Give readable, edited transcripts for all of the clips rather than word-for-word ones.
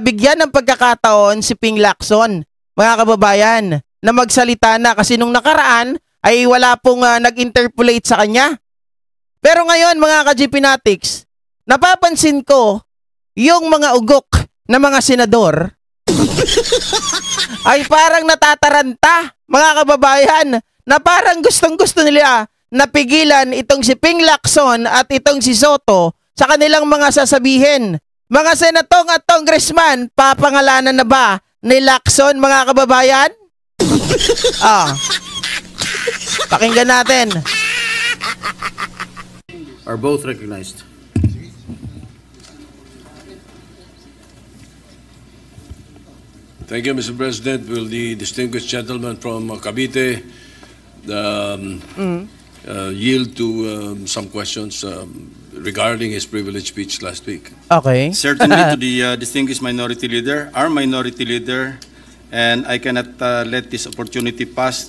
nabigyan ng pagkakataon si Ping Lacson, mga kababayan, na magsalita na kasi nung nakaraan ay wala pong nag-interpolate sa kanya. Pero ngayon mga ka-GPnatics, napapansin ko yung mga ugok na mga senador ay parang natataranta, mga kababayan, na parang gustong-gusto nila napigilan itong si Ping Lacson at itong si Soto sa kanilang mga sasabihin. Mga senatong at congressman, papangalanan na ba ni Lacson, mga kababayan? Pakinggan natin. Are both recognized. Thank you, Mr. President. Will the distinguished gentleman from Cavite yield to some questions regarding his privileged speech last week? Okay. Certainly to the distinguished minority leader, our minority leader, and I cannot let this opportunity pass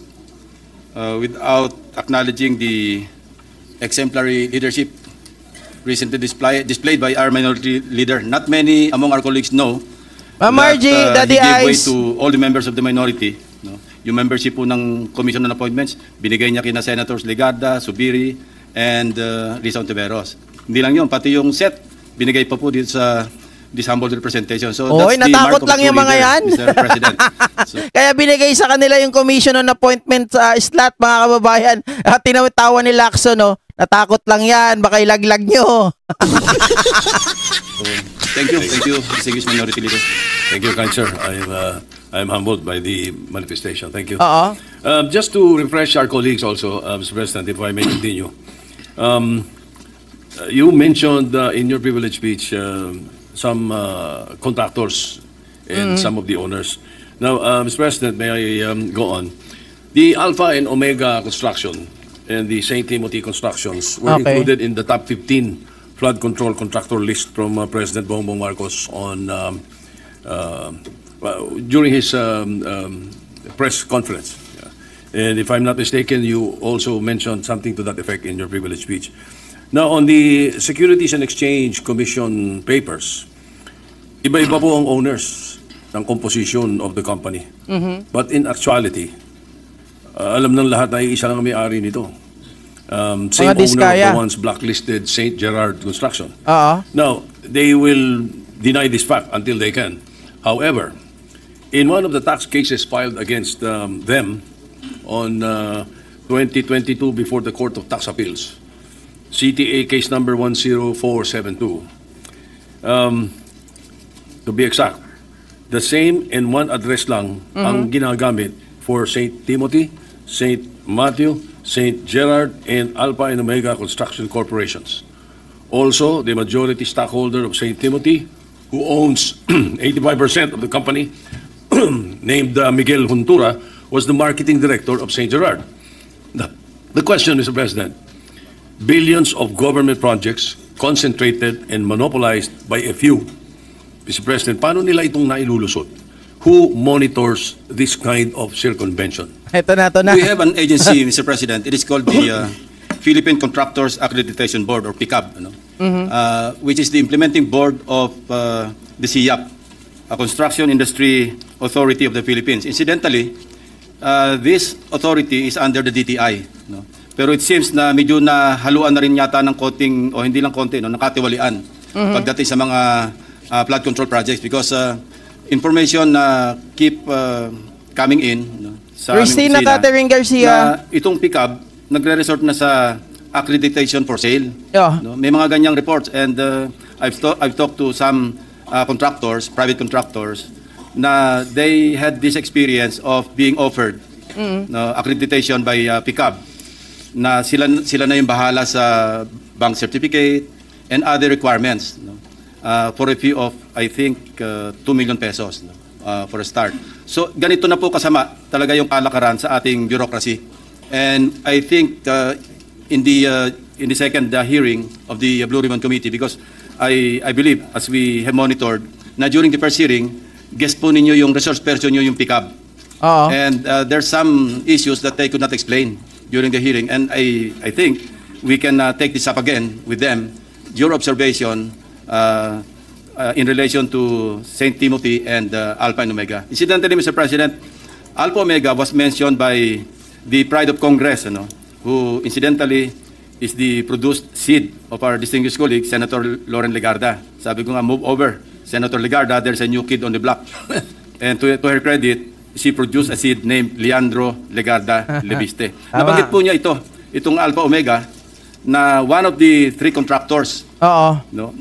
without acknowledging the exemplary leadership recently displayed by our minority leader. Not many among our colleagues know Margie, Daddy he gave way Ice, to all the members of the minority. No? Yung membership po ng Commission on Appointments, binigay niya kina Senators Legarda, Subiri, and Risa Ontiveros. Hindi lang yun, pati yung set, binigay pa po dito sa this humble representation. So oy, that's the natakot mark of lang a true yung mga leader, yan. Mr. President. So, kaya binigay sa kanila yung Commission on Appointment slot, mga kababayan. At tinatawa ni Lacson, no? Natakot lang yan, baka ilaglag nyo. thank you, distinguished minority leader. Thank you, kind sir. I'm humbled by the manifestation. Thank you. Just to refresh our colleagues also, Mr. President, if I may continue. You mentioned in your privilege speech some contractors and some of the owners. Now, Mr. President, may I go on? The Alpha and Omega construction and the St. Timothy constructions were included in the top 15 flood control contractor list from President Bongbong Marcos on during his press conference. And if I'm not mistaken, you also mentioned something to that effect in your privilege speech. Now, on the Securities and Exchange Commission papers, iba-iba po ang owners ng composition of the company. But in actuality, alam ng lahat na isa lang may-ari nito. Same owner of the ones blacklisted St. Gerard Construction. Now, they will deny this fact until they can. However, in one of the tax cases filed against them on 2022 before the Court of Tax Appeals, CTA case number 10472, to be exact, the same and one address lang ang ginagamit for St. Timothy, St. Matthew, St. Gerard, and Alpha and Omega Construction Corporations. Also, the majority stockholder of St. Timothy, who owns 85% of the company, named Miguel Juntura, was the marketing director of St. Gerard. The question, Mr. President, billions of government projects concentrated and monopolized by a few. Mr. President, paano nila itong nailulusot? Who monitors this kind of circumvention? Ito na. We have an agency, Mr. President. It is called the Philippine Contractors Accreditation Board, or PICAB, which is the implementing board of the CIAP, a Construction Industry Authority of the Philippines. Incidentally, this authority is under the DTI. Pero it seems na medyo na haluan na rin yata ng konting, o hindi lang konti, nakatiwalian pagdating sa mga flood control projects, because information na keep coming in sa Christina Catherine Garcia, na itong PICAB nagre-resort na sa accreditation for sale. May mga ganyang reports, and I've talked to some contractors, private contractors, na they had this experience of being offered accreditation by PICAB, na sila na yung bahala sa bank certificate and other requirements for a fee of, I think, 2 million pesos for a start. So ganito na po kasama talaga yung kalakaran sa ating bureaucracy. And I think in the second hearing of the Blue Ribbon Committee, because I believe, as we have monitored, na during the first hearing, guest po ninyo yung resource person nyo yung PICAB. And there's some issues that they could not explain during the hearing. And I think we can take this up again with them. Your observation in relation to St. Timothy and Alpha and Omega. Incidentally, Mr. President, Alpha Omega was mentioned by the Pride of Congress, who incidentally is the produced seed of our distinguished colleague, Senator Lauren Legarda. Sabi ko nga, move over, Senator Legarda, there's a new kid on the block. And to her credit, she produced a seed named Leandro Legarda Leviste. Nabanggit po niya itong Alpha Omega, na one of the 3 contractors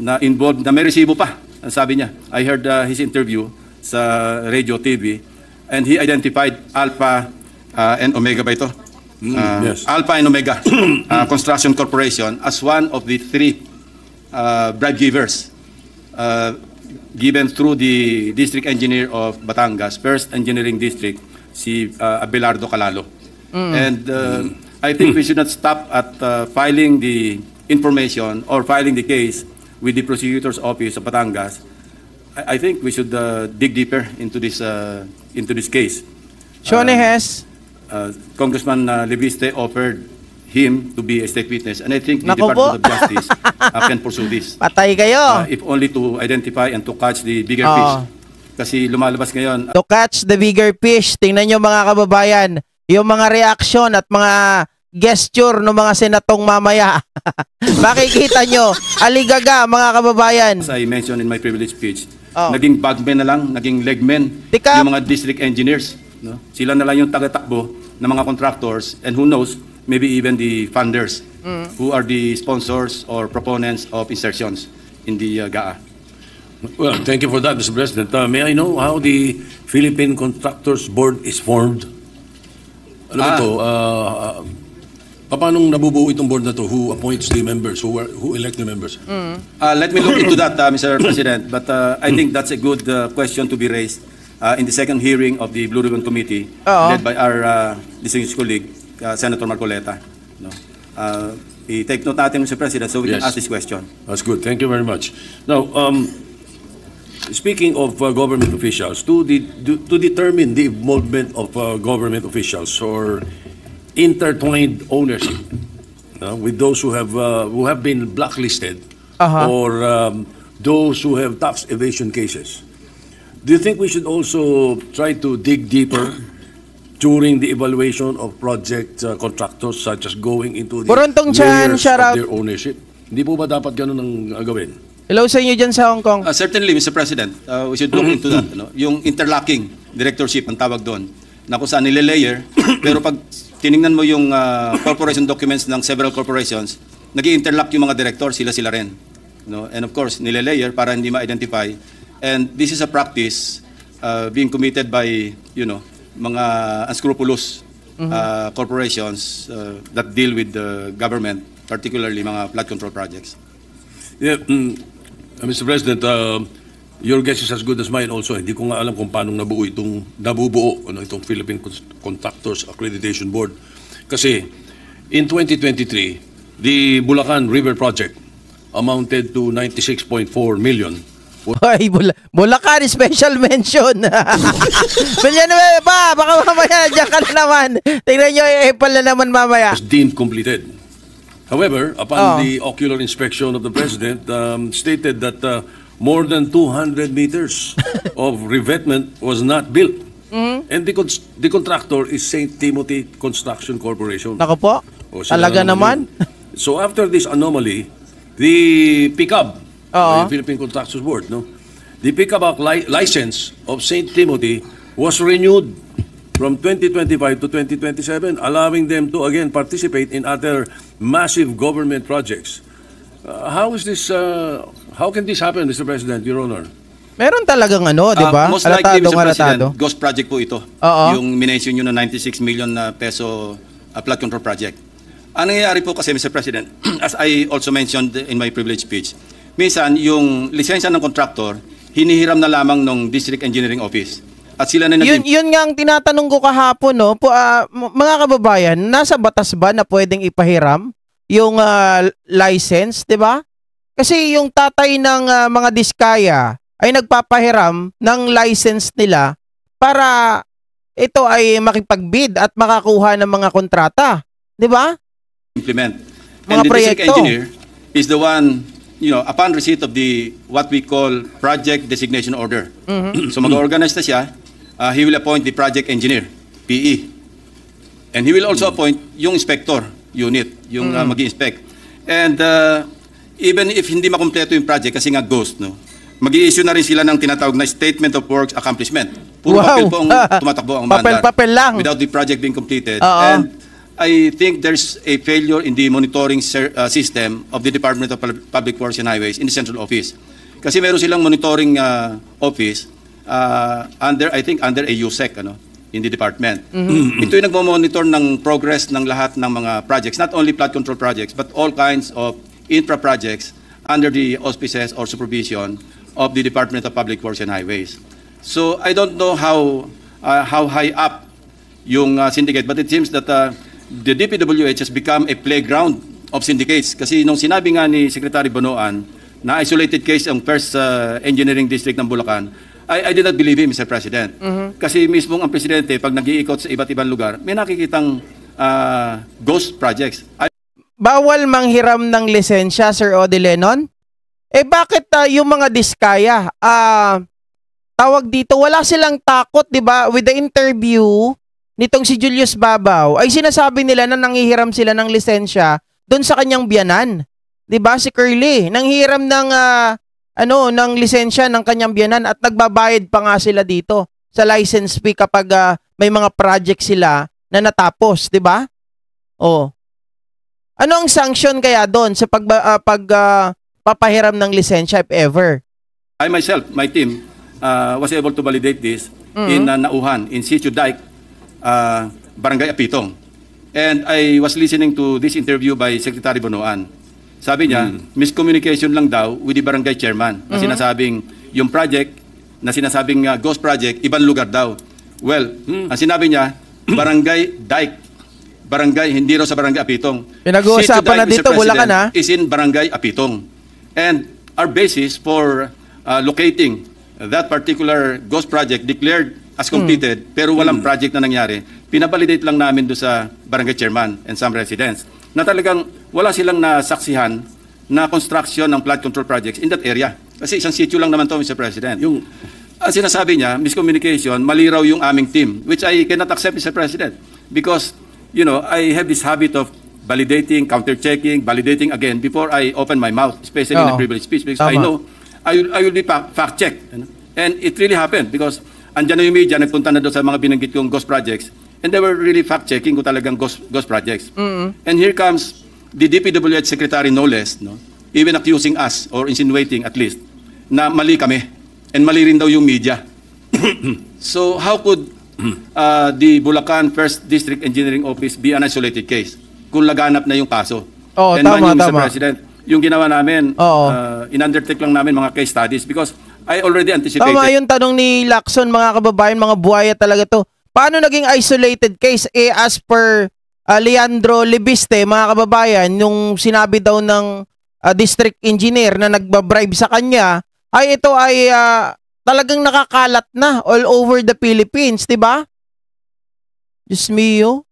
na involved, na may resibo pa, ang sabi niya. I heard his interview sa radio TV, and he identified Alpha and Omega ba ito? Yes. Alpha and Omega Construction Corporation as one of the 3 bribe givers given through the district engineer of Batangas, First Engineering District, si Abelardo Calalo. And I think we should not stop at filing the information or filing the case with the prosecutor's office of Batangas. I think we should dig deeper into this case. Shone Hes. Congressman Leviste offered him to be a state witness, and I think the Department of Justice can pursue this. Patay kayo. If only to identify and to catch the bigger fish. Kasi lumalabas ngayon. To catch the bigger fish, tingnan nyo mga kababayan, yung mga reaction at mga gesture ng mga senatong mamaya. Makikita nyo, aligaga mga kababayan. As I mentioned in my privilege speech, naging bagmen na lang, naging legmen yung mga district engineers. No? Sila na lang yung tagatakbo ng mga contractors, and who knows, maybe even the funders who are the sponsors or proponents of insertions in the GAA. Well, thank you for that, Mr. President. May I know how the Philippine Contractors Board is formed? Ano ba ito? Paano nabubuo itong board na to? Who appoints the members? Who elect the members? Let me look into that, Mr. President. But I think that's a good question to be raised in the second hearing of the Blue Ribbon Committee led by our distinguished colleague, Senator Marcoleta. No? I-take note natin, Mr. President, so we can ask this question. That's good. Thank you very much. Now, speaking of government officials, to determine the involvement of government officials or intertwined ownership with those who have been blacklisted or those who have tax evasion cases, do you think we should also try to dig deeper during the evaluation of project contractors, such as going into the layers of their ownership? Hindi po ba dapat ganun ang gawin? Hello sa inyo dyan sa Hong Kong. Certainly, Mr. President, we should look into that. Yung interlocking directorship, ang tawag doon, na kung saan nilalayer, pero pag tiningnan mo yung corporation documents ng several corporations, nag-i-interlock yung mga director, sila rin. No? And of course, nilalayer para hindi ma-identify. And this is a practice being committed by, mga unscrupulous corporations that deal with the government, particularly mga flood control projects. Yeah, Mr. President, your guess is as good as mine also. Hindi ko nga alam kung paano nabubuo itong Philippine Contractors Accreditation Board. Kasi in 2023, the Bulacan River Project amounted to 96.4 million. Ay, Bulacan, special mention. Bilyan ba? Baka mamaya, dyan ka na naman. Tingnan nyo, i-epal na naman mamaya. Was deemed completed. However, upon the ocular inspection of the President, stated that more than 200 meters of revetment was not built. And the contractor is St. Timothy Construction Corporation. Nako po, talaga naman. So after this anomaly, the PICAB, the Philippine Contractors Board, the PICAB license of St. Timothy was renewed from 2025 to 2027, allowing them to again participate in other massive government projects. How can this happen, Mr. President, Your Honor? Meron talagang di ba? Most likely, Mr. President, ghost project po ito. Yung minention nyo na 96 million peso flood control project. Ang nangyayari po kasi, Mr. President, as I also mentioned in my privilege speech, minsan yung lisensya ng contractor, hinihiram na lamang ng District Engineering Office. At sila na yun nga ang tinatanong ko kahapon, mga kababayan, nasa batas ba na pwedeng ipahiram yung license, 'di ba? Kasi yung tatay ng mga diskaya ay nagpapahiram ng license nila para ito ay makipagbid at makakuha ng mga kontrata, 'di ba? Implement. Mga And the proyekto. district engineer is the one, upon receipt of the what we call project designation order. So mag-organize na siya, he will appoint the project engineer, PE. And he will also appoint yung inspector unit, yung mag-i-inspect. And even if hindi makumpleto yung project kasi nga ghost, no, mag-i-issue na rin sila ng tinatawag na statement of works accomplishment. Puro papel po ang tumatakbo ang mandar. Papel lang. Without the project being completed. And I think there's a failure in the monitoring system of the Department of Public Works and Highways in the central office. Kasi meron silang monitoring office I think under a USEC, in the department. Ito yung nagmo-monitor ng progress ng lahat ng mga projects, not only flood control projects, but all kinds of infra projects under the auspices or supervision of the Department of Public Works and Highways. So I don't know how high up yung syndicate, but it seems that the DPWH has become a playground of syndicates. Kasi nung sinabi nga ni Secretary Bonoan na isolated case ang first engineering district ng Bulacan, I did not believe him, Mr. President. Kasi mismong ang presidente, pag nag-iikot sa iba't ibang lugar, may nakikitang ghost projects. Bawal manghiram ng lisensya, Sir Odi Lenon? Bakit yung mga diskaya, tawag dito, wala silang takot, di ba? With the interview nitong si Julius Babaw, ay sinasabi nila na nanghihiram sila ng lisensya doon sa kanyang biyanan. Di ba? Si Curly, nanghihiram ng ng lisensya ng kanyang biyanan at nagbabayad pa nga sila dito sa license fee kapag may mga project sila na natapos, 'di ba? Ano ang sanction kaya doon sa papahiram ng lisensya if ever? I myself, my team was able to validate this in Nauhan, in Sitio Dike, Barangay Apitong. And I was listening to this interview by Secretary Bonoan. Sabi niya, miscommunication lang daw with the barangay chairman na sinasabing yung project na sinasabing ghost project, ibang lugar daw. Well, ang sinabi niya, Barangay Dike. Barangay, hindi raw sa Barangay Apitong. Pinag-uusapan na dito, Bulacan ha? Is in Barangay Apitong. And our basis for locating that particular ghost project declared as completed, pero walang project na nangyari, pinabalidate lang namin doon sa barangay chairman and some residents na talagang wala silang nasaksihan na construction ng flood control projects in that area. Kasi isang sitio lang naman to, Mr. President. Yung sinasabi niya, miscommunication, mali raw yung aming team, which I cannot accept, Mr. President. Because, I have this habit of validating, counter-checking, validating again before I open my mouth, especially in a privileged speech, because I know I will be fact-checked. And it really happened because andyan na yung media, nagpunta na doon sa mga binanggit kong ghost projects, and they were really fact-checking kung talagang ghost projects. And here comes the DPWH Secretary, no less, even accusing us, or insinuating at least, na mali kami, and mali rin daw yung media. So how could the Bulacan First District Engineering Office be an isolated case kung laganap na yung kaso? And tama. Mr. President, yung ginawa namin, in-undertake lang namin mga case studies because I already anticipated. Tama yung tanong ni Lacson, mga kababayan, mga buhaya talaga to. Paano naging isolated case? As per Leandro Libiste, mga kababayan, yung sinabi daw ng district engineer na nagbabribe sa kanya, ay ito ay talagang nakakalat na all over the Philippines, di ba? Diyos mio.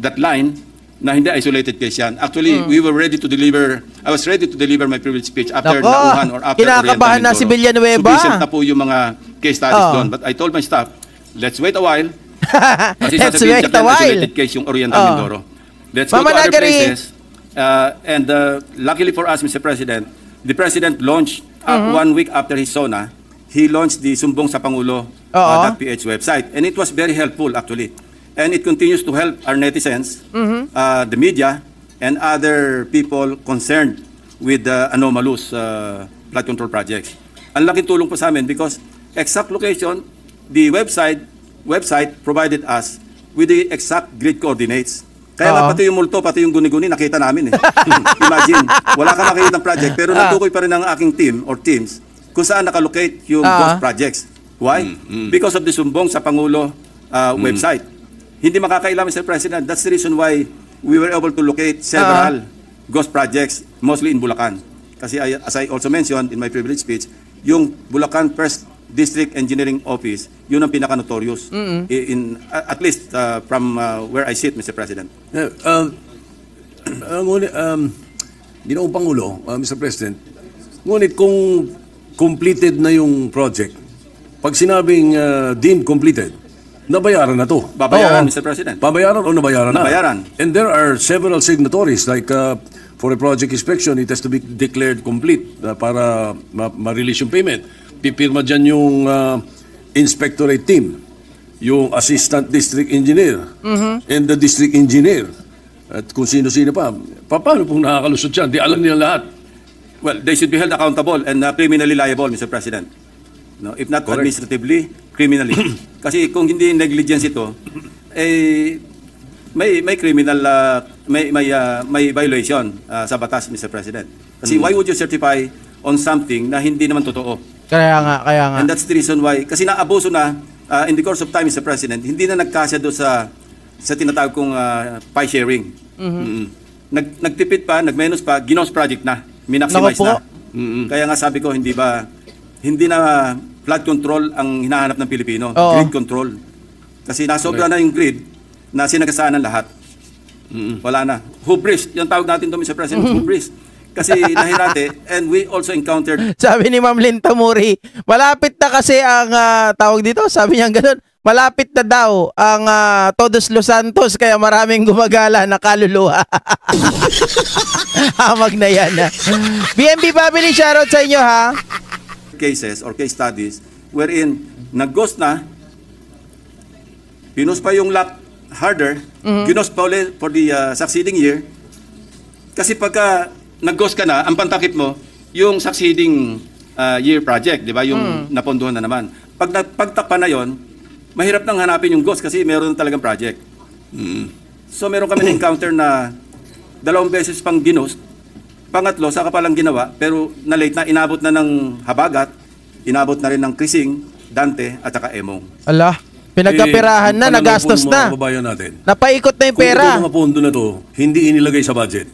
That line na hindi isolated case yan. Actually, we were ready to deliver, I was ready to deliver my privilege speech after Nauhan or after kinakabahan na si Villanueva. Sufficient na po yung mga case studies doon. But I told my staff, let's wait a while. Kasi sasabihin niya isolated case yung Oriental Mindoro. Let's go to other places. And luckily for us, Mr. President, the President launched 1 week after his SONA, he launched the Sumbong sa Pangulo.ph website. And it was very helpful actually. And it continues to help our netizens, the media, and other people concerned with anomalous flood control projects. Ang laking tulong po sa amin because exact location, the website provided us with the exact grid coordinates. Kaya nga pati yung multo, pati yung guni-guni, nakita namin eh. Imagine, wala ka nakikita ng project, pero natukoy pa rin ang aking team or teams kung saan nakalocate yung ghost projects. Why? Because of the Sumbong sa Pangulo website. Hindi makakailan, Mr. President. That's the reason why we were able to locate several ghost projects, mostly in Bulacan. Kasi as I also mentioned in my privilege speech, yung Bulacan First District Engineering Office, yun ang pinaka-notorious, at least from where I sit, Mr. President. Ginoong Pangulo, Mr. President, ngunit kung completed na yung project, pag sinabing deemed completed, nabayaran na to. Babayaran, Mr. President. Babayaran o nabayaran na? Nabayaran. And there are several signatories like for a project inspection, it has to be declared complete para ma-release yung payment. Pipirma dyan yung inspectorate team, yung assistant district engineer, and the district engineer. At kung sino-sino pa. Paano pong nakakalusot yan? Di alam nila lahat. Well, they should be held accountable and criminally liable, Mr. President. No, if not Correct. administratively, criminally. Kasi kung hindi negligence ito, may criminal may violation sa batas, Mr. President. Kasi why would you certify on something na hindi naman totoo? Kaya nga. And that's the reason why, kasi naabuso na in the course of time, Mr. President, hindi na nagkasya doon sa tinatawag kong pie sharing. Nagtipid pa, nagmenos pa, ginos project na, minaximize na. Kaya nga sabi ko, hindi na flood control ang hinahanap ng Pilipino, grid control. Kasi nasobra na yung grid na sinagasaan ng lahat. Wala na. Hubris, yung tawag natin doon, Mr. President, hubris. Kasi nahirate, and we also encountered... Sabi ni Ma'am Linta Muri, malapit na kasi ang tawag dito, sabi niya gano'n, malapit na daw ang Todos Los Santos, kaya maraming gumagala na kaluluwa. Hamag na yan. BMB Family, shoutout sa inyo ha. Cases or case studies wherein nag-ghost na, pinos pa yung lock harder, ginos pa ulit for the succeeding year. Kasi pagka nag-ghost ka na, ang pantakip mo, yung succeeding year project, di ba? Yung napondohan na naman. Pagtakpan na yon, mahirap nang hanapin yung ghost kasi meron talagang project. So meron kami na-encounter na 2 beses pang ginost, pangatlo, saka palang ginawa, pero na-late na, inabot na ng Habagat, inabot na rin ng Krising, Dante, at saka Emong. Ala, pinagkapirahan na, nagastos na. Natin. Napaikot na yung pera. Kung itong mga pondo na to, hindi inilagay sa budget.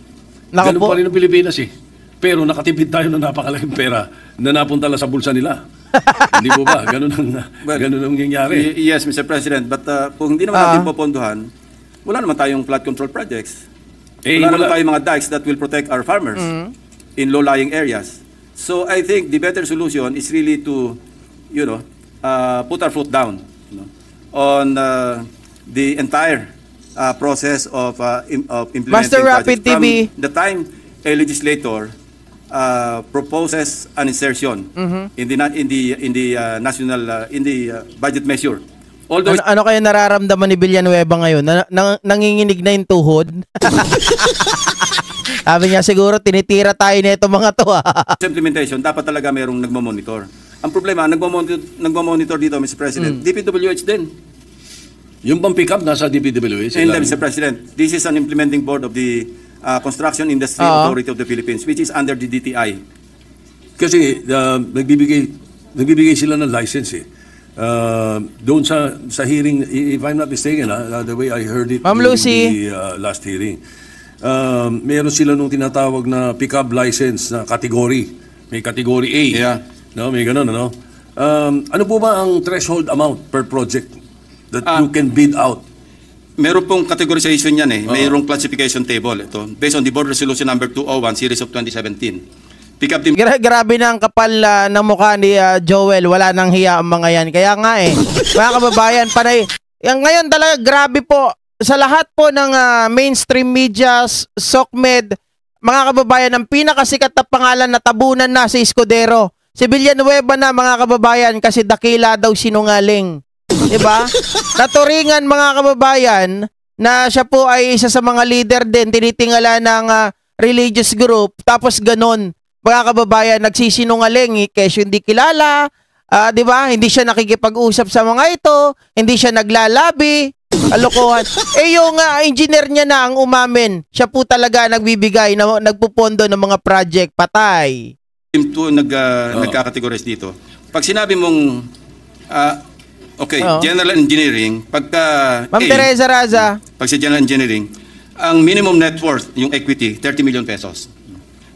Ganun pa rin ang Pilipinas eh. Pero nakatipid tayo ng napakalaking pera na napunta lang sa bulsa nila. Hindi po ba? Ganun ang nangyayari. Yes, Mr. President. But kung hindi naman natin popondohan, wala naman tayong flood control projects. Wala naman tayong mga dikes that will protect our farmers in low-lying areas. So I think the better solution is really to, put our foot down on the entire process of implementing Master Rapid TV. From the time a legislator proposes an insertion in the budget measure. Although ano kaya nararamdaman ni Villanueva ngayon? Nanginginig na yung tuhod? Sabi niya siguro tinitira tayo nito mga to. Implementation, dapat talaga mayroong nagmo-monitor. Ang problema, nagmo-monitor dito, Mr. President, DPWH din. Yung bang pick-up nasa DPWH? And Mr. President, this is an implementing board of the Construction Industry Authority of the Philippines, which is under the DTI. Kasi nagbibigay sila ng license eh. Doon sa hearing, if I'm not mistaken, the way I heard it Ma'am Lucy, the last hearing, meron sila nung tinatawag na pick-up license na category. May category A. Yeah. No, may ganun, ano? Ano po ba ang threshold amount per project that you can bid out? Meron pong categorization yan eh. Mayroong classification table ito. Based on the Board Resolution number 201, Series of 2017. Pick up the... Grabe na ang kapal ng mukha ni Joel. Wala nang hiya ang mga yan. Kaya nga eh, mga kababayan, panay. Ngayon talaga grabe po sa lahat po ng mainstream media, SOCMED, mga kababayan, ang pinakasikat na pangalan na tabunan na si Escudero. Si Villanueva na, mga kababayan, kasi dakila daw sinungaling. Diba? Naturingan, mga kababayan, na siya po ay isa sa mga leader din, tinitingala ng religious group, tapos ganon. Mga kababayan, nagsisinungaling, kesyo hindi kilala, diba? Hindi siya nakikipag-usap sa mga ito, hindi siya naglalabi, alokohan. Yung engineer niya na ang umamin, siya po talaga nagbibigay, nagpupondo ng mga project, patay. Team 2 nagkakategorize dito. Pag sinabi mong general engineering, pagka Ma'am Teresa Raza, pag sa general engineering, ang minimum net worth, yung equity, 30 million pesos.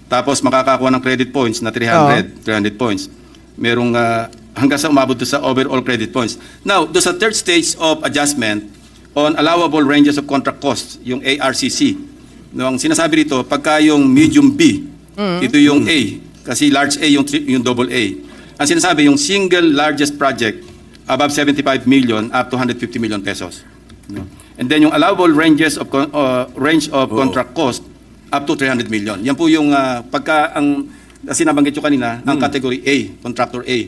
Tapos makakakuha ng credit points na 300 points. Merong hanggang sa umabot sa overall credit points. Now, do sa third stage of adjustment on allowable ranges of contract costs, yung ARCC, No, ang sinasabi dito, pagka yung medium B, ito yung A, kasi large A yung double A. Ang sinasabi, yung single largest project above 75 million up to 150 million pesos. No? And then yung allowable range of contract cost up to 300 million. Yan po yung pagka ang sinabanggit ko kanina, ang category A, contractor A.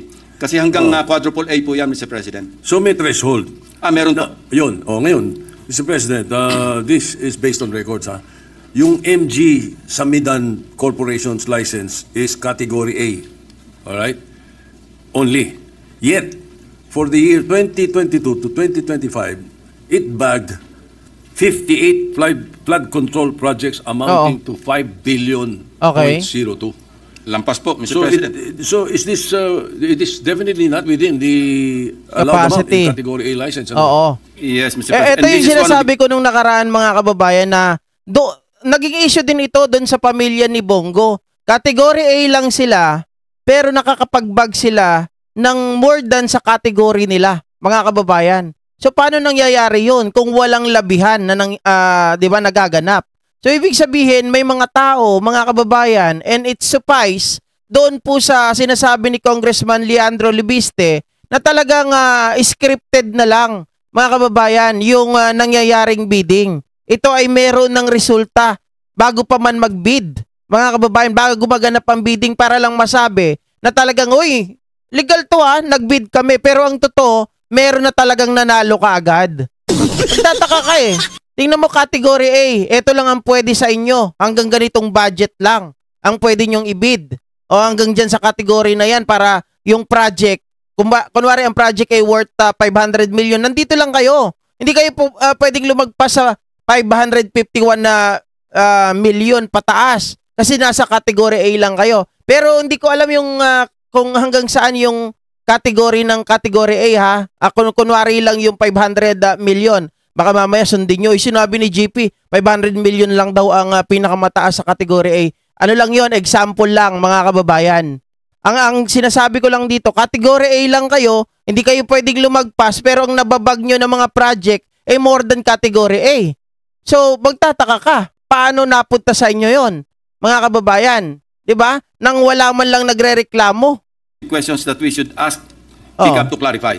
Kasi hanggang quadruple A po yan, Mr. President. So may threshold. Meron po. Yun. Ngayon, Mr. President, this is based on records, ha? Yung MG Samidan Corporation's license is category A. All right? Only. Yet, for the year 2022 to 2025, it bagged 58 flood control projects amounting to 5 billion Okay. 0.02. Lampas po, Mr. So, President. is this, it is definitely not within the allowed amount in Capacity. category A license. Oo. Yes, Mr. President. Ito yung sinasabi ko nung nakaraan, mga kababayan, na naging issue din ito doon sa pamilya ni Bongo. Category A lang sila, pero nakakapag-bag sila ng more than sa category nila, mga kababayan. So paano nangyayari yun kung walang labihan na 'di ba, nagaganap? So ibig sabihin may mga tao, mga kababayan, and it suffice doon po sa sinasabi ni Congressman Leandro Libiste na talagang scripted na lang, mga kababayan, yung nangyayaring bidding. Ito ay meron ng resulta bago pa man mag-bid. Mga kababayan, bago gumaganap ang bidding para lang masabi na talagang, uy, legal to nag-bid kami. Pero ang totoo, meron na talagang nanalo ka agad. Tataka ka eh. Tingnan mo category A, ito lang ang pwede sa inyo. Hanggang ganitong budget lang ang pwede nyong i-bid. O hanggang dyan sa category na yan para yung project, kunwari ang project ay worth 500 million, nandito lang kayo. Hindi kayo pwedeng lumagpas sa 551 na million pataas kasi nasa category A lang kayo. Pero hindi ko alam yung kung hanggang saan yung category ng category A kunwari lang yung 500 million. Baka mamaya sundin nyo. Sinabi ni GP, 500 million lang daw ang pinakamataas sa category A. Ano lang yon, example lang, mga kababayan. Ang sinasabi ko lang dito, category A lang kayo, hindi kayo pwedeng lumagpas, pero ang nababag nyo ng mga project ay more than category A. So, magtataka ka, paano napunta sa inyo yon, mga kababayan? 'Di ba? Nang wala man lang nagrereklamo. Questions that we should ask pick up to clarify.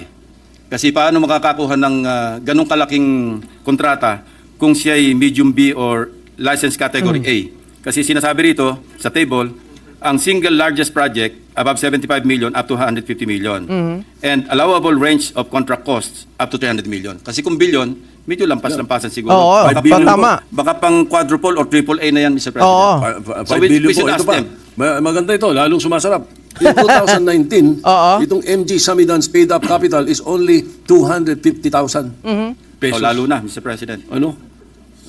Kasi paano makakakuha ng ganong kalaking kontrata kung siya ay medium B or license category A? Kasi sinasabi rito sa table, ang single largest project above 75 million up to 150 million. And allowable range of contract costs up to 300 million. Kasi kung billion, medyo lampas-lampasan siguro. Oo, tama. Baka pang quadruple or triple A na yan, Mr. President. Oo. 5 billion po. Ito pa. Maganda ito. Lalong sumasarap. In 2019, itong MG Samidan's paid up capital is only 250,000 pesos. Lalo na, Mr. President. Ano?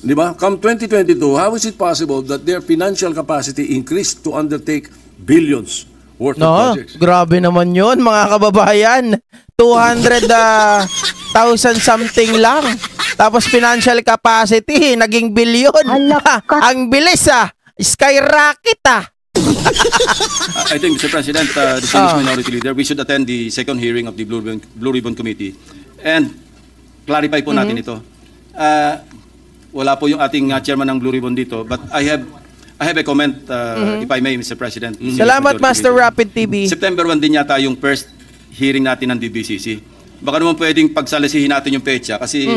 Di ba? Come 2022, how is it possible that their financial capacity increased to undertake billions worth of projects? Grabe naman yun, mga kababayan. 200,000 something lang. Tapos financial capacity, naging billion. Ang bilis Skyrocket I think, Mr. President, the Distinguished Minority Leader, we should attend the second hearing of the Blue Ribbon Committee and clarify po natin ito. Wala po yung ating chairman ng Blue Ribbon dito, but I have a comment, if I may, Mr. President. Salamat, Master Rapid TV. September 1 din yata yung first hearing natin ng DBCC. Baka naman pwedeng pagsalisihin natin yung petsa kasi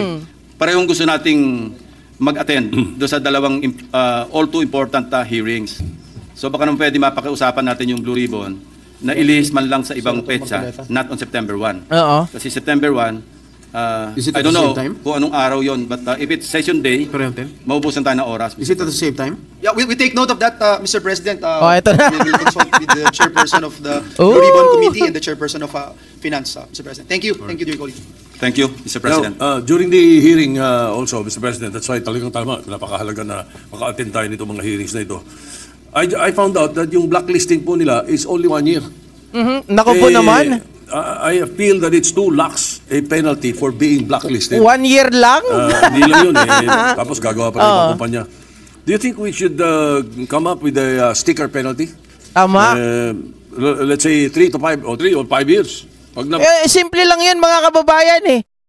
parehong gusto nating mag-attend do sa dalawang all too important hearings. So baka naman pwede mapakiusapan natin yung Blue Ribbon na ilihis man lang sa ibang petsa, not on September 1. Kasi September 1, I don't know kung anong araw yon, but if it's session day, maubusan tayo ng oras. Is it at the same time? Yeah, we take note of that, Mr. President. Ito na. We will consult with the chairperson of the Blue Ribbon Committee and the chairperson of Finance, Mr. President. Thank you. Thank you, dear colleague. Thank you, Mr. President. Now, during the hearing also, Mr. President, that's why talagang tama, napakahalaga na maka-attend tayo nito mga hearings na ito. I found out that yung blacklisting po nila is only 1 year. Naku po naman. I feel that it's too lax a penalty for being blacklisted. 1 year lang? Hindi lang yun Tapos gagawa pa rin yung kumpanya. Do you think we should come up with a sticker penalty? Tama. Let's say 3 to 5 or 3 or 5 years. Simple lang yun, mga kababayan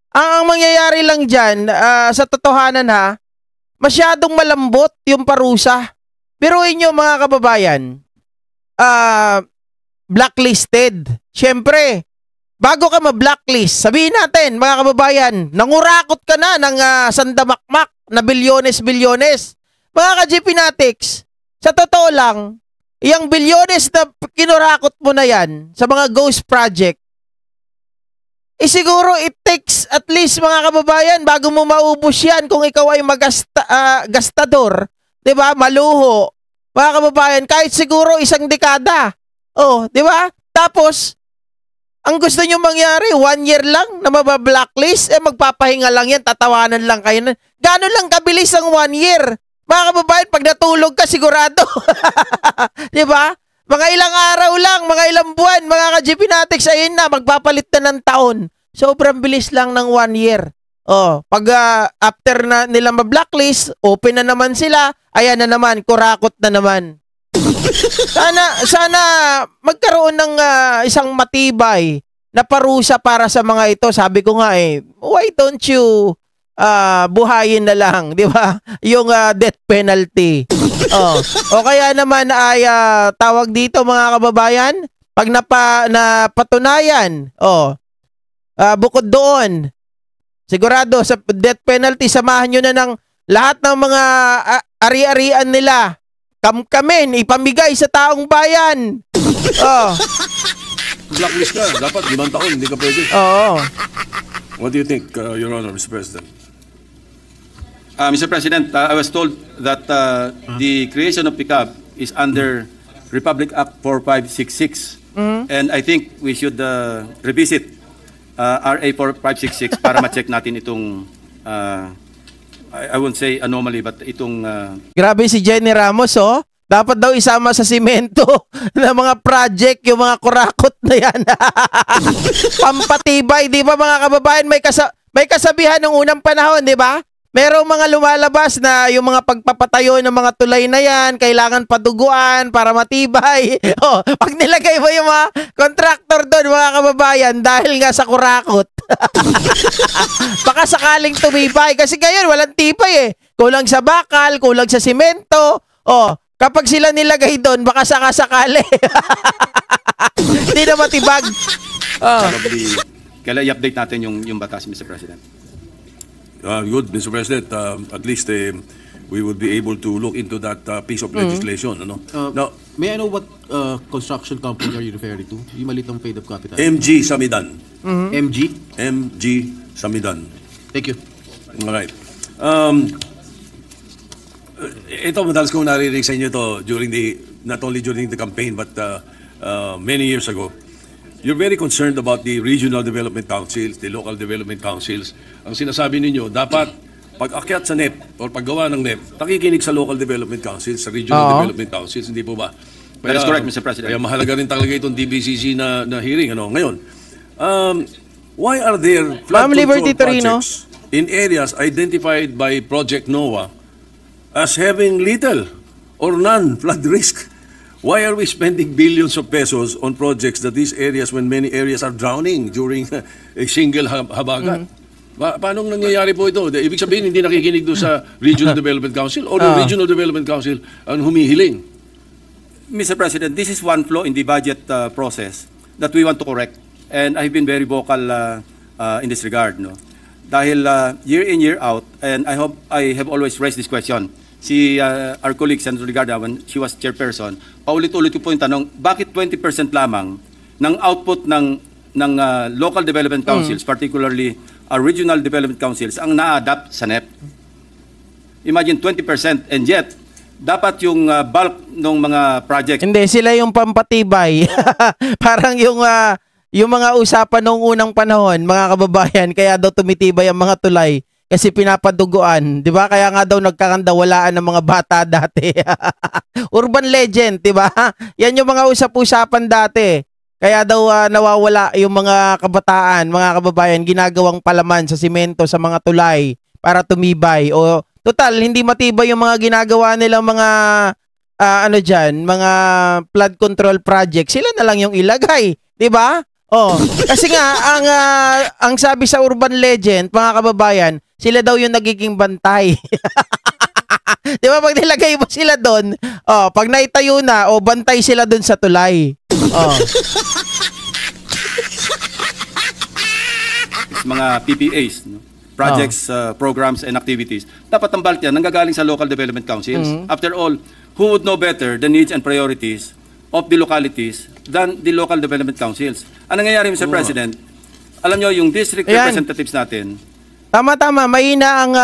Ang mangyayari lang dyan, sa totohanan masyadong malambot yung parusa. Biruin nyo mga kababayan, blacklisted. Siyempre, bago ka ma-blacklist, sabihin natin mga kababayan, nangurakot ka na ng sandamakmak na bilyones-bilyones. Mga ka-GP Natics, sa totoo lang, yung bilyones na kinurakot mo na yan sa mga ghost project, siguro it takes at least mga kababayan bago mo maubos yan kung ikaw ay gastador, 'di ba? Maluho. Mga kababayan, kahit siguro 1 dekada. Oh, 'di ba? Tapos ang gusto niyo mangyari, 1 year lang na mabablacklist, magpapahinga lang yan, tatawanan lang kayo. Gano'n lang kabilis ang 1 year. Mga kababayan, pag natulog ka, sigurado. 'Di ba? Mga ilang araw lang, mga ilang buwan, mga ka-GP Natics, ayun na, magpapalit na ng taon. Sobrang bilis lang ng 1 year. Oh, pag after na nila ma-blacklist, open na naman sila, ayan na naman, kurakot na naman. Sana magkaroon ng isang matibay na parusa para sa mga ito. Sabi ko nga why don't you buhayin na lang, di ba? Yung death penalty. O kaya naman ay tawag dito mga kababayan, pag napatunayan, bukod doon, sigurado sa death penalty, samahan nyo na ng lahat ng mga ari-arian nila. Kamkamin, ipamigay sa taong bayan. Blacklist ka, dapat 5 taon, hindi ka pwede. Oo. What do you think, Your Honor, Mr. President? Mr. President, I was told that the creation of PICAB is under Republic Act 4566. And I think we should revisit RA 4566 para ma-check natin itong, I won't say anomaly, but itong... Grabe si Jenny Ramos, Dapat daw isama sa simento na mga project, yung mga kurakot na yan. Pampatibay, di ba mga kababayan? May kasabihan ng unang panahon, di ba? Merong mga lumalabas na yung mga pagpapatayo ng mga tulay na yan, kailangan paduguan para matibay. Pag nilagay mo yung mga contractor doon, mga kababayan, dahil nga sa kurakot, baka sakaling tumibay. Kasi ngayon, walang tibay Kulang sa bakal, kulang sa simento. Kapag sila nilagay doon, baka sakasakali. Hindi na matibag. Kailan i-update natin yung batas, Mr. President? Good, Mr. President. At least we would be able to look into that piece of legislation. Now, may I know what construction company are you referring to? Yung malitang paid-up capital. MG Samidan. MG? MG Samidan. Thank you. All right. Ito, madalas kong naririnig sa inyo ito not only during the campaign, but many years ago. You're very concerned about the regional development councils, the local development councils. Ang sinasabi ninyo, dapat pag-akyat sa NEP or paggawa ng NEP, nakikinig sa local development councils, sa regional development councils, hindi po ba? That is correct, Mr. President. Kaya mahalaga rin talaga itong DBCC na hearing. Ngayon, why are there flood control projects in areas identified by Project NOAA as having little or none flood risk? Why are we spending billions of pesos on projects that these areas, when many areas are drowning during a single habagat? Paano nangyayari po ito? Ibig sabihin, hindi nakikinig doon sa Regional Development Council o the Regional Development Council ang humihiling? Mr. President, this is one flaw in the budget process that we want to correct. And I've been very vocal in this regard. Dahil year in, year out, and I hope I have always raised this question, our colleague, Senator Ligarda, when she was chairperson, paulit-ulit ko po yung tanong, bakit 20% lamang ng output ng local development councils, particularly our regional development councils, ang na-adapt sa NEP? Imagine 20%, and yet, dapat yung bulk ng mga projects... Hindi, sila yung pampatibay. Parang yung mga usapan noong unang panahon, mga kababayan, kaya daw tumitibay ang mga tulay. Kasi pinapaduguan, 'di ba? Kaya nga daw nagkakandawalaan ng mga bata dati. Urban legend, 'di ba? Yan yung mga usap-usapan dati. Kaya daw nawawala yung mga kabataan, mga kababayan, ginagawang palaman sa simento sa mga tulay para tumibay. O total, hindi matibay yung mga ginagawa nilang mga mga flood control project. Sila na lang yung ilagay, 'di ba? Kasi nga ang sabi sa urban legend, mga kababayan, sila daw yung nagiging bantay. Di ba pag nilagay mo sila doon, pag naitayo na, bantay sila doon sa tulay. Mga PPAs, no? Projects, programs, and activities. Dapat ang bulk yan nanggagaling sa local development councils. After all, who would know better the needs and priorities of the localities than the local development councils? Ang nangyayari, Mr. President, alam nyo, yung district representatives natin. Tama-tama, mahina ang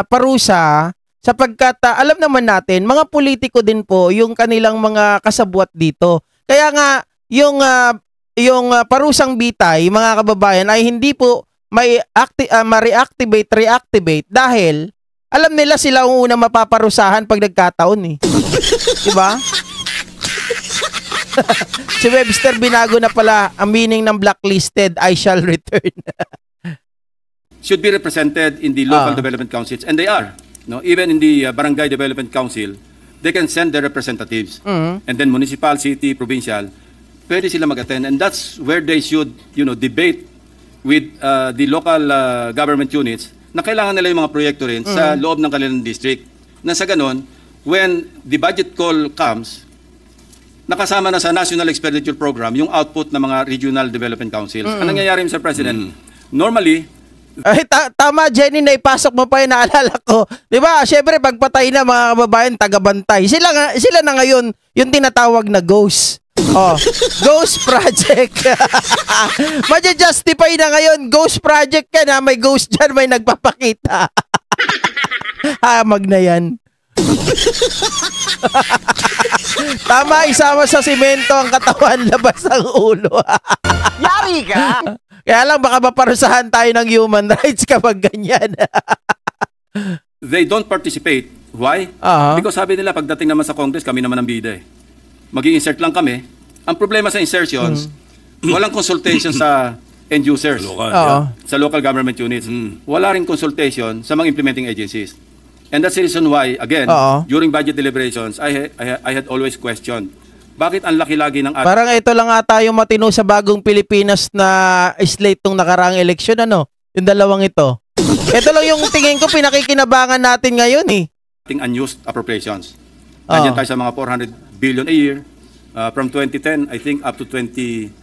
parusa sapagkat alam naman natin, mga politiko din po yung kanilang mga kasabwat dito. Kaya nga, yung parusang bitay, mga kababayan, ay hindi po ma-reactivate dahil alam nila sila ang unang mapaparusahan pag nagkataon eh. Diba? Si Webster binago na pala ang meaning ng blacklisted, I shall return. Should be represented in the local development councils, and they are. No, even in the barangay development council, they can send their representatives, and then municipal, city, provincial, pwede sila mag-attend, and that's where they should, debate with the local government units na kailangan nila yung mga proyekto rin sa loob ng kanilang district. Na sa ganon, when the budget call comes, nakasama na sa National Expenditure Program yung output ng mga regional development councils. Ang nangyayari, Mr. President, normally, ay, tama, Jenny, naipasok mo pa yung naalala ko. Di ba? Siyempre, pagpatay na mga kababayan, tagabantay. Sila na ngayon yung tinatawag na ghost. Ghost project. Maja-justify na ngayon, ghost project ka na, may ghost dyan, may nagpapakita. Hamag na yan. Tama, isama sa simento ang katawan, labas ang ulo. Yari ka! Kaya lang, baka maparusahan tayo ng human rights kapag ganyan. They don't participate. Why? Because sabi nila, pagdating naman sa Congress, kami naman ang bida eh. Mag-i-insert lang kami. Ang problema sa insertions, walang consultation sa end users, sa local government units. Wala rin consultation sa mga implementing agencies. And that's the reason why, again, during budget deliberations, I had always questioned, bakit ang laki-lagi ng parang ito lang ata yung matino sa bagong Pilipinas na slate nung nakaraang eleksyon, yung dalawang ito. Ito lang yung tingin ko pinakikinabangan natin ngayon eh. Unused appropriations. Nandiyan tayo sa mga 400 billion a year. From 2010, I think, up to 2020,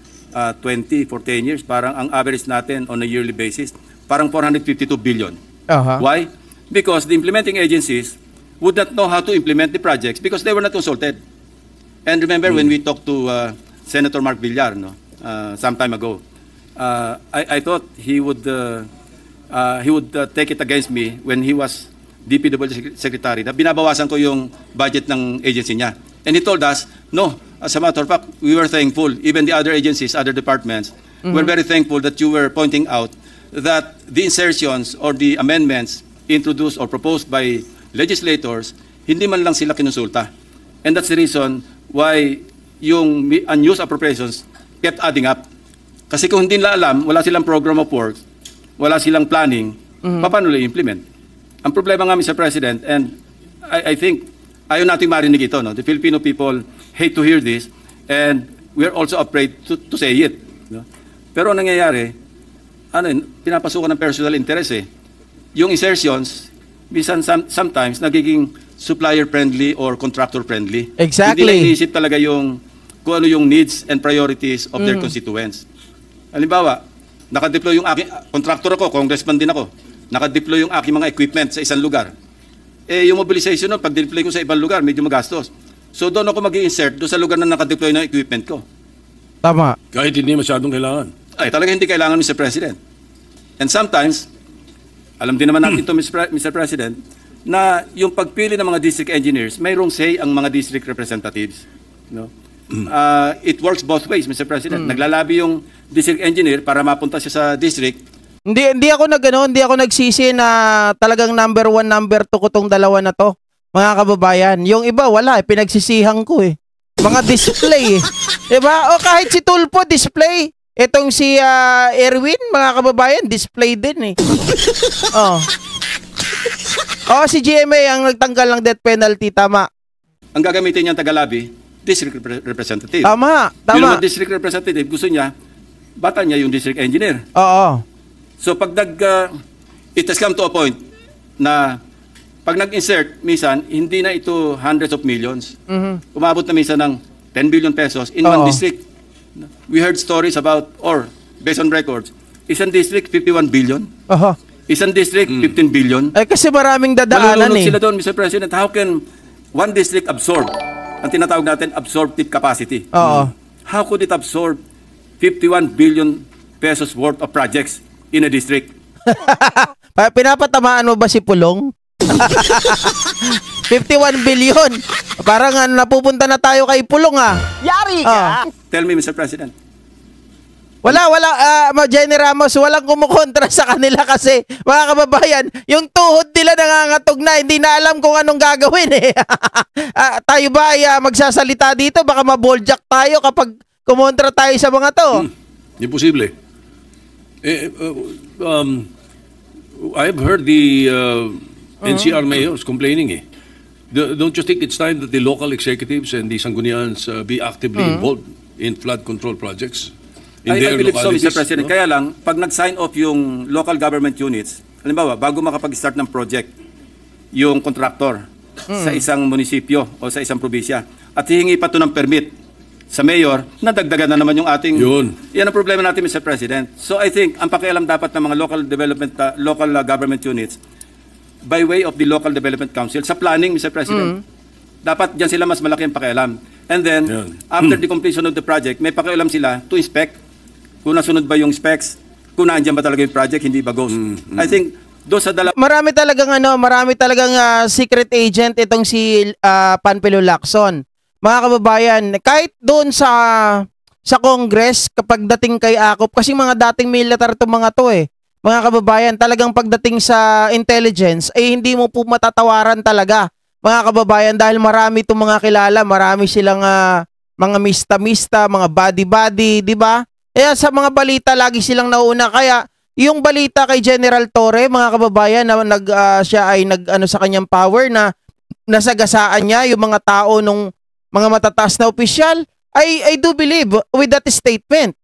for 10 years, parang ang average natin on a yearly basis, parang 452 billion. Why? Because the implementing agencies would not know how to implement the projects because they were not consulted. And remember when we talked to Senator Mark Villar, some time ago, I thought he would take it against me when he was DPWH Secretary na binabawasan ko yung budget ng agency niya. And he told us, no, as a matter of fact, we were thankful, even the other agencies, other departments, were very thankful that you were pointing out that the insertions or the amendments introduced or proposed by legislators, hindi man lang sila kinonsulta. And that's the reason why yung unused appropriations kept adding up. Kasi kung hindi nila alam, wala silang program of work, wala silang planning, paano nila implement? Ang problema nga, Mr. President, and I think ayaw nating marinig ito, the Filipino people hate to hear this, and we're also afraid to say it. Pero ang nangyayari, pinapasukan ng personal interest eh. Yung insertions, bisan sometimes nagiging supplier-friendly or contractor-friendly. Exactly. Hindi na iniisip talaga kung ano yung needs and priorities of their constituents. Halimbawa, nakadeploy yung aking, contractor ako, congressman din ako, nakadeploy yung aking mga equipment sa isang lugar. Yung mobilization nun, pag deploy ko sa ibang lugar, medyo magastos. So doon ako mag-i-insert doon sa lugar na nakadeploy ng equipment ko. Tama. Kahit hindi masyadong kailangan. Ay, talaga hindi kailangan, Mr. President. And sometimes, alam din naman natin ito, Mr. President, na yung pagpili ng mga district engineers, mayroong say ang mga district representatives. It works both ways, Mr. President. Naglalabi yung district engineer para mapunta siya sa district. Hindi ako hindi ako nagsisi na talagang number 1, number 2 ko tong dalawa na to. Mga kababayan, yung iba wala, pinagsisihan ko eh. Mga display eh. Diba? O kahit si Tulfo, display. Itong si Erwin, mga kababayan, display din eh. Si GMA ang nagtanggal ng death penalty, tama. Ang gagamitin niyang tagalabi, district representative. Tama. Yung naman district representative, gusto niya, bata niya yung district engineer. Oo. So pag it has come to a point na pag nag-insert, minsan, hindi na ito hundreds of millions. Mhm. Umabot na minsan ng 10 billion pesos in one district. We heard stories about, or based on records, isang district, 51 billion. Aha. Isang district, 15 billion. Ay kasi maraming dadaanan Malulunod eh. sila doon, Mr. President. How can one district absorb, ang tinatawag natin, absorptive capacity? Oo. How could it absorb 51 billion pesos worth of projects in a district? Pinapatamaan mo ba si Pulong? 51 billion. Parang napupunta na tayo kay Pulong ah. Yari ka! Tell me, Mr. President. Wala, Jenny Ramos, walang kumukontra sa kanila kasi, mga kababayan, yung tuhod nila nangangatog na, hindi na alam kung anong gagawin eh. Tayo ba ay magsasalita dito? Baka maboljak tayo kapag kumontra tayo sa mga to. Imposible. I've heard the NCR mayors complaining eh. Don't you think it's time that the local executives and the Sanggunians be actively involved in flood control projects? I believe so, Mr. President. No? Kaya lang, pag nag-sign off yung local government units, halimbawa, bago makapag-start ng project, yung contractor sa isang munisipyo o sa isang probinsya, at hihingi pa ito ng permit sa mayor, nadagdagan na naman yung ating... Yan ang problema natin, Mr. President. So I think, ang pakialam dapat ng mga local government units, by way of the local development council, sa planning, Mr. President, dapat dyan sila mas malaki ang pakialam. And then, after the completion of the project, may pakialam sila to inspect kung nasunod ba yung specs, kung naandyan ba talaga yung project, hindi ba ghost. I think, doon sa Marami talagang secret agent itong si Panfilo Lacson. Mga kababayan, kahit doon sa Congress, kapag dating kay Akop, kasi mga dating military to mga to eh. Mga kababayan, talagang pagdating sa intelligence, ay hindi mo po matatawaran talaga. Mga kababayan, dahil marami itong mga kilala, marami silang mga mista-mista, mga body-body, di ba? Kaya sa mga balita, lagi silang nauna. Kaya yung balita kay General Torre, mga kababayan, na siya ay nag-ano sa kanyang power na nasagasaan niya yung mga tao nung mga matataas na opisyal, I do believe with that statement.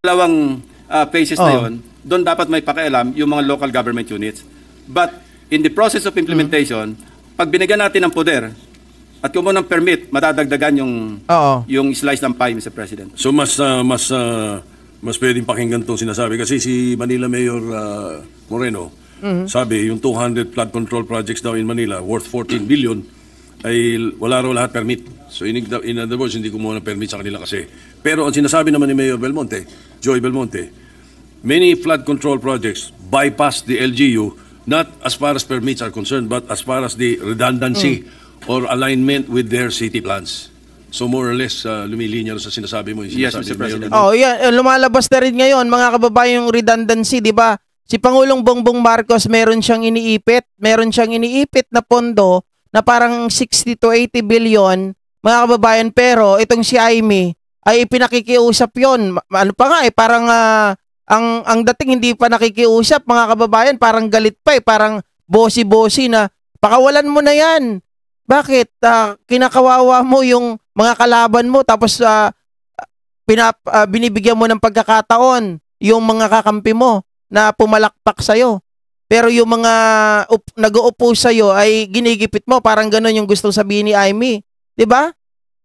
Dalawang phases na yun, doon dapat may pakialam yung mga local government units. But in the process of implementation, pag binigyan natin ng poder, at kung ng permit, matadagdagan yung slice ng pie, Mr. President. So mas pwedeng pakinggan itong sinasabi. Kasi si Manila Mayor Moreno, sabi, yung 200 flood control projects daw in Manila, worth 14 billion, ay wala raw lahat permit. So in other words, hindi kumuha ng permit sa kanila kasi. Pero ang sinasabi naman ni Mayor Belmonte, Joy Belmonte, many flood control projects bypass the LGU, not as far as permits are concerned, but as far as the redundancy or alignment with their city plans. So more or less, lumilinya sa sinasabi mo. Yes, Mr. President. Yan. Lumalabas na rin ngayon, mga kababayan, yung redundancy, di ba? Si Pangulong Bongbong Marcos, meron siyang iniipit na pondo na parang 60 to 80 billion, mga kababayan, pero itong si Aimee ay pinakikiusap yon. Ano pa nga parang ang dating hindi pa nakikiusap, mga kababayan, parang galit pa parang bossy-bossy na pakawalan mo na yan. Bakit? Kinakawawa mo yung mga kalaban mo tapos binibigyan mo ng pagkakataon yung mga kakampi mo na pumalakpak sa'yo. Pero yung mga nag-o-oppose sa'yo ay ginigipit mo. Parang ganun yung gustong sabihin ni Aimee. Diba?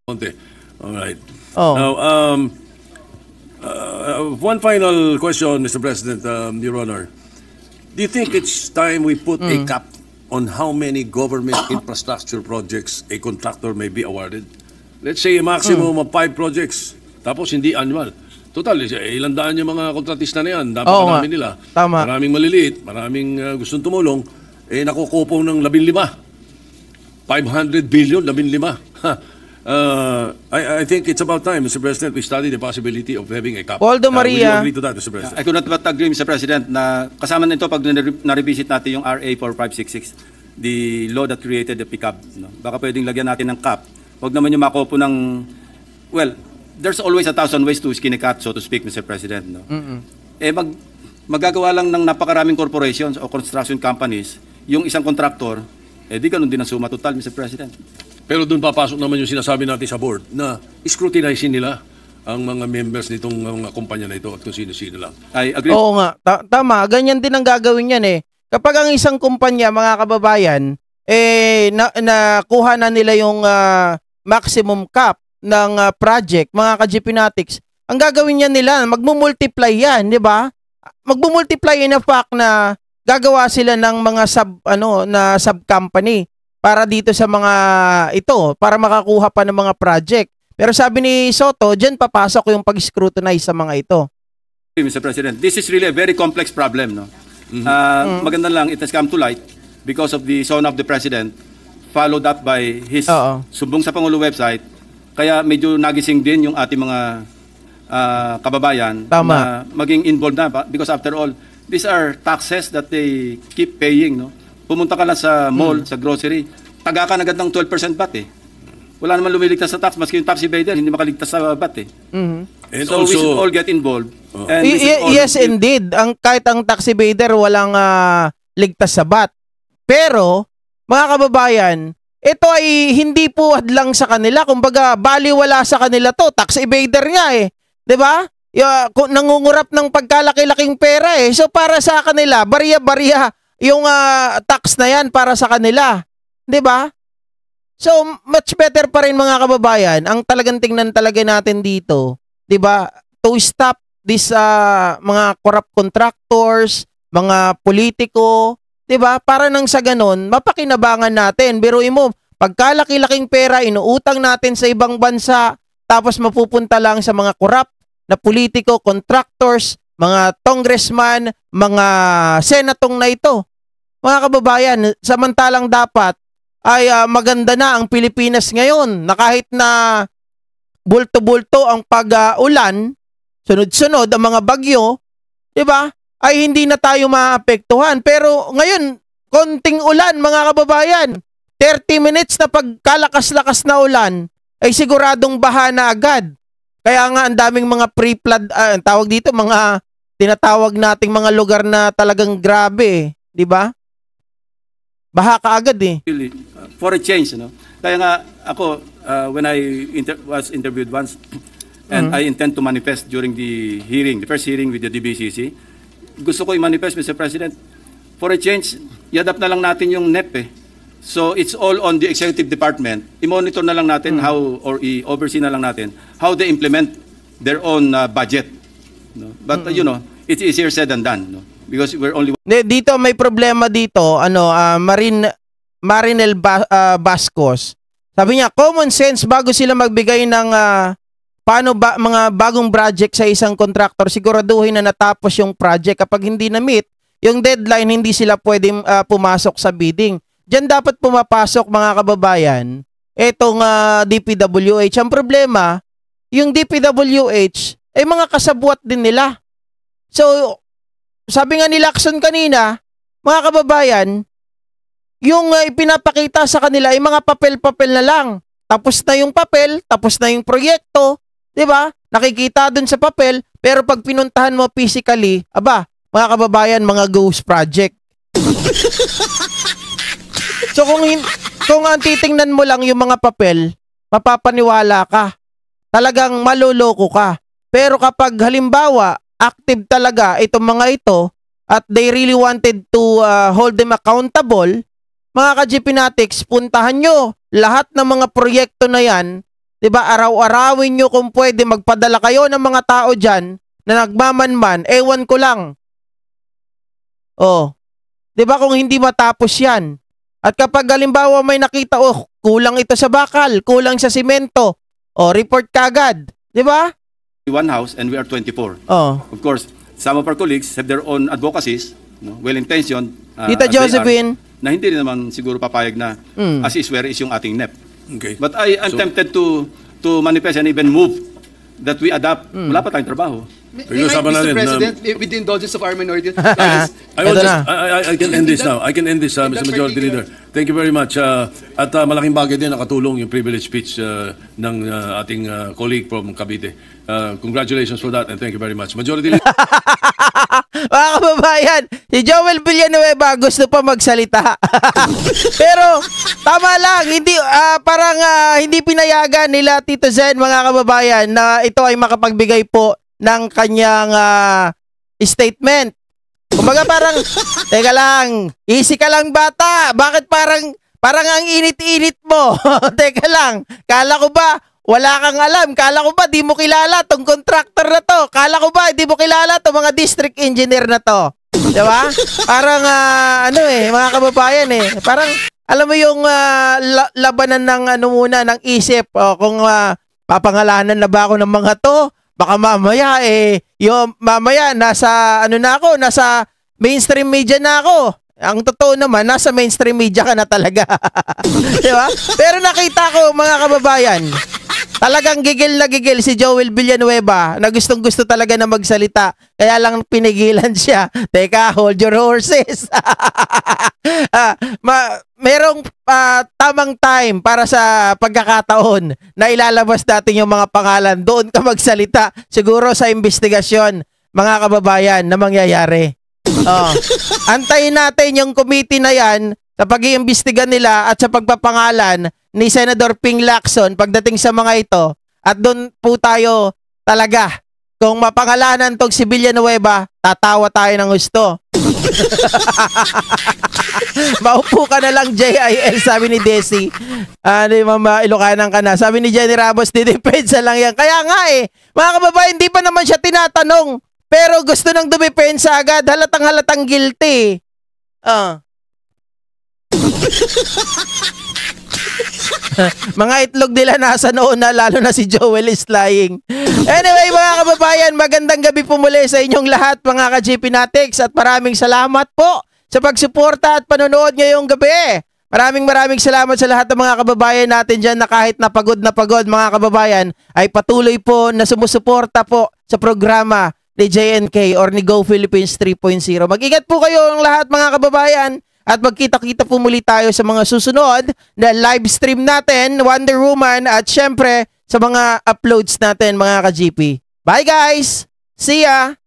Alright. Now, one final question, Mr. President, Your Honor. Do you think it's time we put a cap on how many government infrastructure projects a contractor may be awarded? Let's say a maximum of 5 projects. Tapos hindi annual. Total, ilang daan yung mga kontratista na yan. Dapat marami nila. Tama. Maraming maliliit, maraming gustong tumulong. Nakukupong ng 15. 500 billion, 15. I think it's about time, Mr. President, we study the possibility of having a cap. Waldo Maria. Will you agree to that, Mr. President? I could not but agree, Mr. President, na kasama nito pag na-revisit natin yung RA 4566, the law that created the PCAP. No? Baka pwedeng lagyan natin ng cap. Huwag naman yung makopo ng, well, there's always 1,000 ways to skin a cat, so to speak, Mr. President. No? Magagawa lang ng napakaraming corporations o construction companies, yung isang contractor, di ganun din ang suma total, Mr. President. Pero doon papasok naman yung sinasabi natin sa board na scrutinize nila ang mga members nitong mga kumpanya na ito at kung sino-sino lang. I agree. Oo nga, tama. Ganyan din ang gagawin yan eh. kapag ang isang kumpanya, mga kababayan, nakuha na nila yung maximum cap ng project, mga ka-GPnatics, ang gagawin niya nila, magmumultiply yan, di ba? Magmumultiply in a fact na gagawa sila ng mga sub-company para dito sa mga ito, para makakuha pa ng mga project. Pero sabi ni Soto, dyan papasok yung pag-scrutinize sa mga ito. Mr. President, this is really a very complex problem, no? Maganda lang, it has come to light because of the SONA of the President, followed up by his Sumbong sa Pangulo website. Kaya medyo nagising din yung ating mga kababayan na maging involved na. Because after all, these are taxes that they keep paying, no? Pumunta ka lang sa mall, sa grocery, taga ka agad ng 12% VAT eh. Wala naman lumiligtas sa tax, maski yung tax evader, hindi makaligtas sa VAT eh. And so also, we should all get involved. And yes, indeed. Kahit ang tax evader, walang ligtas sa VAT. Pero, mga kababayan, ito ay hindi po hadlang sa kanila. Kumbaga, baliwala sa kanila to. Tax evader nga eh. 'Di ba? Nangungurap ng pagkalaki-laking pera eh. So, para sa kanila, bariya-bariya yung tax na yan para sa kanila. 'Di ba? So, much better pa rin, mga kababayan, ang talagang tingnan talaga natin dito, 'di ba? To stop this mga corrupt contractors, mga politiko, 'di ba? Para nang sa ganun, mapakinabangan natin. Biruin mo, pagkalaki-laking pera inuutang natin sa ibang bansa, tapos mapupunta lang sa mga corrupt na politiko, contractors, mga congressman, mga senatong na ito. Mga kababayan, samantalang dapat ay maganda na ang Pilipinas ngayon na kahit na bulto-bulto ang pag-ulan, sunod-sunod ang mga bagyo, 'di ba? Ay hindi na tayo maapektuhan. Pero ngayon, konting ulan, mga kababayan, 30 minutes na pagkalakas-lakas na ulan, ay siguradong baha na agad. Kaya nga ang daming mga pre-flood, tawag dito, mga tinatawag nating mga lugar na talagang grabe, 'di ba? Baha ka agad eh. Really, for a change, no? Kaya nga ako, when I was interviewed once, and I intend to manifest during the hearing, the first hearing with the DBCC, gusto ko i-manifest, Mr. President, for a change, i-adapt na lang natin yung NEP eh. So it's all on the executive department. I-monitor na lang natin how, or i-oversee na lang natin how they implement their own budget. No? But you know, it's easier said than done. No? Because we're only... Dito may problema dito, Marinel Bascos. Sabi niya, common sense bago sila magbigay ng mga bagong project sa isang contractor, siguraduhin na natapos yung project. Kapag hindi na-meet yung deadline, hindi sila pwedeng pumasok sa bidding. Diyan dapat pumapasok, mga kababayan, etong DPWH. Ang problema, yung DPWH, ay mga kasabwat din nila. So, sabi nga ni Lacson kanina, mga kababayan, yung ipinapakita sa kanila ay mga papel-papel na lang. Tapos na yung papel, tapos na yung proyekto, 'di ba? Nakikita dun sa papel, pero pag pinuntahan mo physically, aba, mga kababayan, mga ghost project. So kung ang titingnan mo lang yung mga papel, mapapaniwala ka. Talagang maluloko ka. Pero kapag halimbawa, active talaga itong mga ito at they really wanted to hold them accountable, mga ka-GPnatics, puntahan nyo lahat ng mga proyekto na yan, 'di ba? Araw-arawin nyo kung pwede, magpadala kayo ng mga tao dyan na nagmamanman, ewan ko lang. Oh, 'di ba, kung hindi matapos yan. At kapag halimbawa may nakita, kulang ito sa bakal, kulang sa simento, report kagad, 'di ba? One house and we are 24. Of course, some of our colleagues have their own advocacies, no? Well-intentioned. Tita Josephine, na hindi naman siguro papayag na as is where is yung ating NEP. Okay. But I'm tempted to manifest and even move that we adapt. Wala pa tayong trabaho. Mr. President, with the indulgence of our minority, I can end this now. I can end this, Mr. Majority Leader. Thank you very much. At malaking bagay din nakatulong yung privilege speech ng ating colleague from Cavite. Congratulations for that and thank you very much. Majority Leader. Mga kababayan, si Joel Villanueva gusto pa magsalita. Pero tama lang, hindi parang hindi pinayagan nila Tito Zen, mga kababayan, na ito ay makapagbigay po ng kanyang statement. Kumbaga parang, teka lang, easy ka lang bata. Bakit parang ang init-init mo? Teka lang, kala ko ba wala kang alam? Kala ko ba di mo kilala tong contractor na to? Kala ko ba di mo kilala tong mga district engineer na to? Diba? Parang mga kababayan parang alam mo yung labanan ng muna ng isip kung papangalanan na ba ako ng mga to? Baka mamaya mamaya nasa nasa mainstream media na ako. Ang totoo naman, nasa mainstream media ka na talaga. Di ba? Pero nakita ko, mga kababayan, talagang gigil na gigil si Joel Villanueva na gustong-gusto talaga na magsalita. Kaya lang pinigilan siya. Teka, hold your horses. Merong tamang time para sa pagkakataon na ilalabas natin yung mga pangalan. Doon ka magsalita. Siguro sa investigasyon, mga kababayan, na mangyayari. Antayin natin yung committee na yan sa pag-iimbestiga nila at sa pagpapangalan ni Senador Ping Lacson pagdating sa mga ito. At doon po tayo talaga. Kung mapangalanan tong si Villanueva, tatawa tayo ng gusto. Maupo ka na lang, JIL, sabi ni Desi. Mama, Ilocanan ka na. Sabi ni Jenny Ramos, didepensa lang yan. Kaya nga mga kababayan, hindi pa naman siya tinatanong. Pero gusto nang dumipensa agad, halatang guilty. Mga itlog nila nasa noon na, lalo na si Joel is lying. Anyway, mga kababayan, magandang gabi po muli sa inyong lahat, mga ka-GP Natics, at maraming salamat po sa pagsuporta at panonood ngayong gabi. Maraming salamat sa lahat ng mga kababayan natin dyan na kahit napagod, mga kababayan, ay patuloy po na sumusuporta po sa programa ni JNK or ni Go Philippines 3.0. Mag-ingat po kayo ang lahat, mga kababayan, at magkita-kita po muli tayo sa mga susunod na live stream natin, Wonder Woman, at syempre sa mga uploads natin, mga ka-GP. Bye guys! See ya!